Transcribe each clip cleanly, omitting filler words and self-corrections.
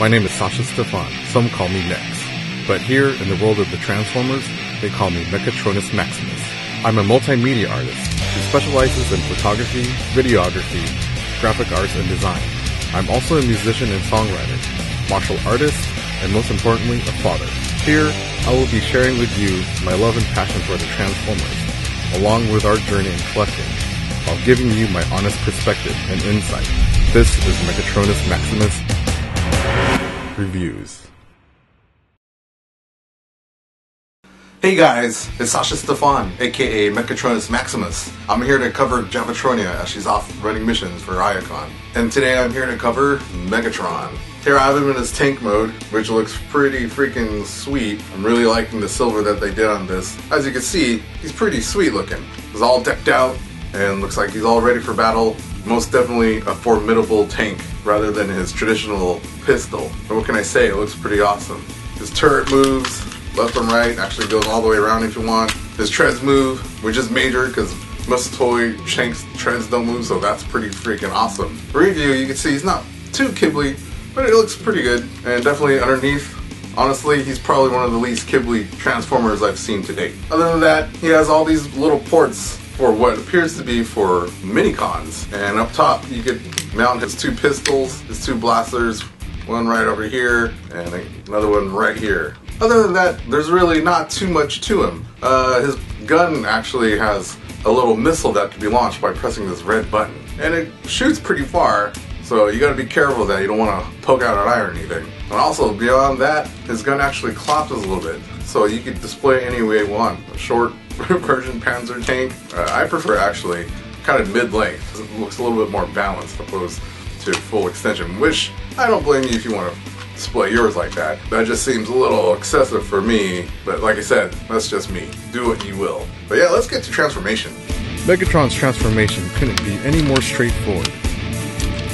My name is Sasha Stefan, some call me Nex. But here, in the world of the Transformers, they call me Mechatronus Maximus. I'm a multimedia artist who specializes in photography, videography, graphic arts, and design. I'm also a musician and songwriter, martial artist, and most importantly, a father. Here, I will be sharing with you my love and passion for the Transformers, along with our journey in collecting, while giving you my honest perspective and insight. This is Megatronus Maximus Reviews. Hey guys, it's Sasha Stefan, aka Mechatronus Maximus. I'm here to cover Javatronia as she's off running missions for Iacon. And today I'm here to cover Megatron. Here I have him in his tank mode, which looks pretty freaking sweet. I'm really liking the silver that they did on this. As you can see, he's pretty sweet looking. He's all decked out and looks like he's all ready for battle. Most definitely a formidable tank rather than his traditional pistol. But what can I say, it looks pretty awesome. His turret moves left and right, actually goes all the way around if you want. His treads move, which is major because most toy Shanks treads don't move, so that's pretty freaking awesome. Review, you can see he's not too kibbly, but it looks pretty good. And definitely underneath, honestly, he's probably one of the least kibbly Transformers I've seen to date. Other than that, he has all these little ports for what appears to be for minicons. And up top, you could mount his two pistols, his two blasters, one right over here, and another one right here. Other than that, there's really not too much to him. His gun actually has a little missile that can be launched by pressing this red button. And it shoots pretty far, so you gotta be careful that you don't wanna poke out an eye or anything. And also, beyond that, his gun actually collapses a little bit, so you can display any way you want. A short version Panzer tank. I prefer actually kind of mid-length. It looks a little bit more balanced opposed to full extension, which I don't blame you if you want to display yours like that. That just seems a little excessive for me, but like I said, that's just me. Do what you will. But yeah, let's get to transformation. Megatron's transformation couldn't be any more straightforward.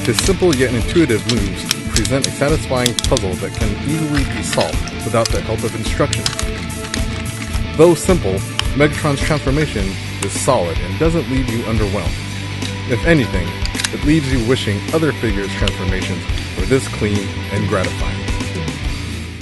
His simple yet intuitive moves present a satisfying puzzle that can easily be solved without the help of instructions. Though simple, Megatron's transformation is solid and doesn't leave you underwhelmed. If anything, it leaves you wishing other figures' transformations were this clean and gratifying.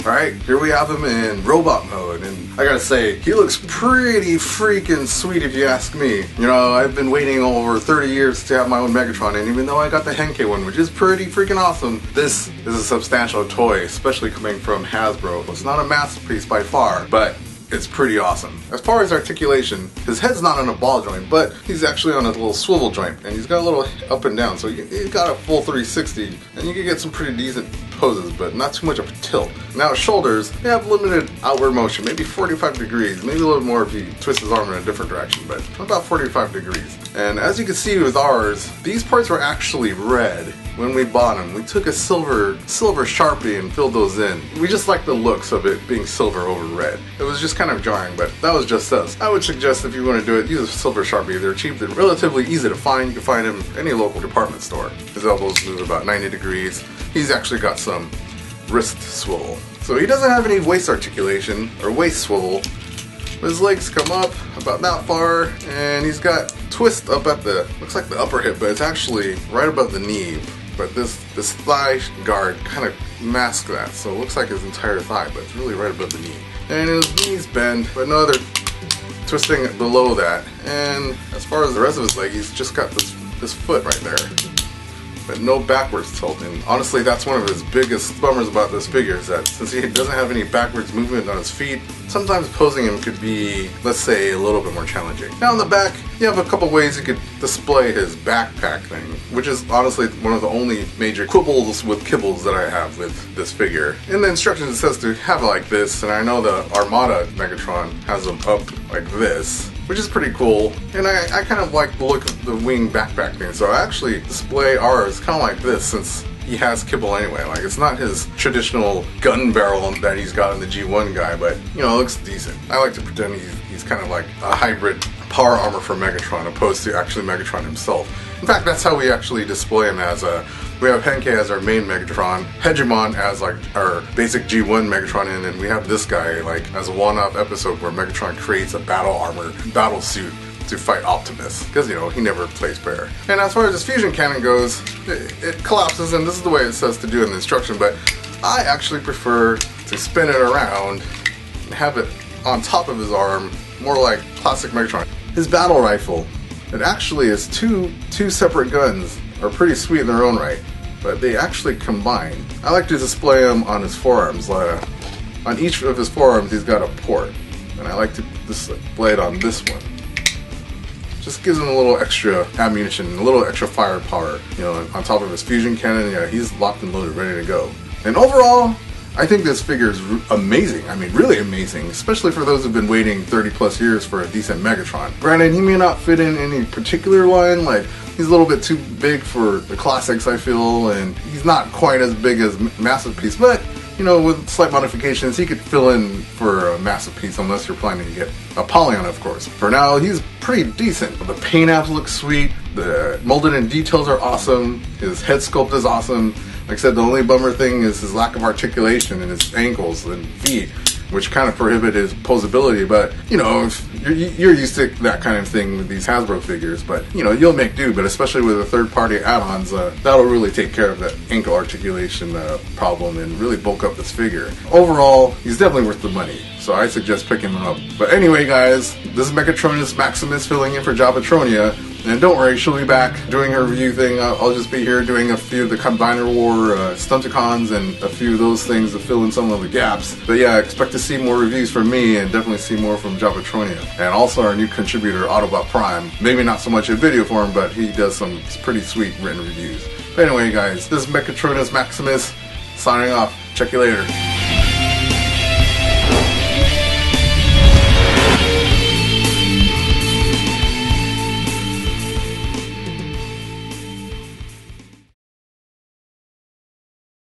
Alright, here we have him in robot mode, and I gotta say, he looks pretty freaking sweet if you ask me. You know, I've been waiting over 30 years to have my own Megatron, and even though I got the Henkei one, which is pretty freaking awesome, this is a substantial toy, especially coming from Hasbro. It's not a masterpiece by far, but it's pretty awesome. As far as articulation, his head's not on a ball joint, but he's actually on a little swivel joint, and he's got a little up and down, so he's got a full 360, and you can get some pretty decent poses, but not too much of a tilt. Now his shoulders, they have limited outward motion, maybe 45 degrees, maybe a little more if he twists his arm in a different direction, but about 45 degrees. And as you can see with ours, these parts were actually red when we bought them. We took a silver Sharpie and filled those in. We just like the looks of it being silver over red. It was just kind of jarring, but that was just us. I would suggest if you want to do it, use a silver Sharpie. They're cheap, they're relatively easy to find. You can find them in any local department store. His elbows move about 90 degrees. He's actually got some wrist swivel. So he doesn't have any waist articulation or waist swivel. His legs come up about that far, and he's got twist up at the, looks like the upper hip, but it's actually right above the knee. But this thigh guard kind of masks that, so it looks like his entire thigh, but it's really right above the knee. And his knees bend, but no other twisting below that. And as far as the rest of his leg, he's just got this foot right there, but no backwards tilt. And honestly, that's one of his biggest bummers about this figure, is that since he doesn't have any backwards movement on his feet, sometimes posing him could be, let's say, a little bit more challenging. Now on the back, you have a couple ways you could display his backpack thing, which is honestly one of the only major quibbles with kibbles that I have with this figure. In the instructions it says to have it like this, and I know the Armada Megatron has them up like this, which is pretty cool. And I kind of like the look of the wing backpack thing, so I actually display ours kind of like this, since he has kibble anyway. Like, it's not his traditional gun barrel that he's got in the G1 guy, but you know, it looks decent. I like to pretend he's kind of like a hybrid power armor for Megatron opposed to actually Megatron himself. In fact, that's how we actually display him as a, we have Henkei as our main Megatron, Hegemon as like our basic G1 Megatron, and we have this guy like as a one-off episode where Megatron creates a battle armor, battle suit to fight Optimus, because, you know, he never plays fair. And as far as his fusion cannon goes, it collapses, and this is the way it says to do in the instruction, but I actually prefer to spin it around and have it on top of his arm, more like classic Megatron. His battle rifle, it actually is two separate guns, are pretty sweet in their own right, but they actually combine. I like to display them on his forearms. On each of his forearms he's got a port, and I like to display it on this one. Just gives him a little extra ammunition, a little extra firepower, you know, on top of his fusion cannon. Yeah, he's locked and loaded, ready to go. And overall, I think this figure is amazing. I mean, really amazing, especially for those who've been waiting 30 plus years for a decent Megatron. Granted, he may not fit in any particular line, like, he's a little bit too big for the classics, I feel, and he's not quite as big as Masterpiece, but, you know, with slight modifications, he could fill in for a Masterpiece, unless you're planning to get a Polygon, of course. For now, he's pretty decent. The paint apps look sweet, the molded in details are awesome, his head sculpt is awesome. Like I said, the only bummer thing is his lack of articulation in his ankles and feet, which kind of prohibit his posability. But, you know, you're used to that kind of thing with these Hasbro figures. But, you know, you'll make do. But especially with the third-party add-ons, that'll really take care of that ankle articulation problem and really bulk up this figure. Overall, he's definitely worth the money, so I suggest picking him up. But anyway, guys, this is Mechatronus Maximus filling in for Javatronia. And don't worry, she'll be back doing her review thing. I'll just be here doing a few of the Combiner War Stunticons and a few of those things to fill in some of the gaps. But yeah, expect to see more reviews from me and definitely see more from Javatronia. And also our new contributor, Autobot Prime. Maybe not so much in video form, but he does some pretty sweet written reviews. But anyway, guys, this is Mechatronus Maximus signing off. Check you later.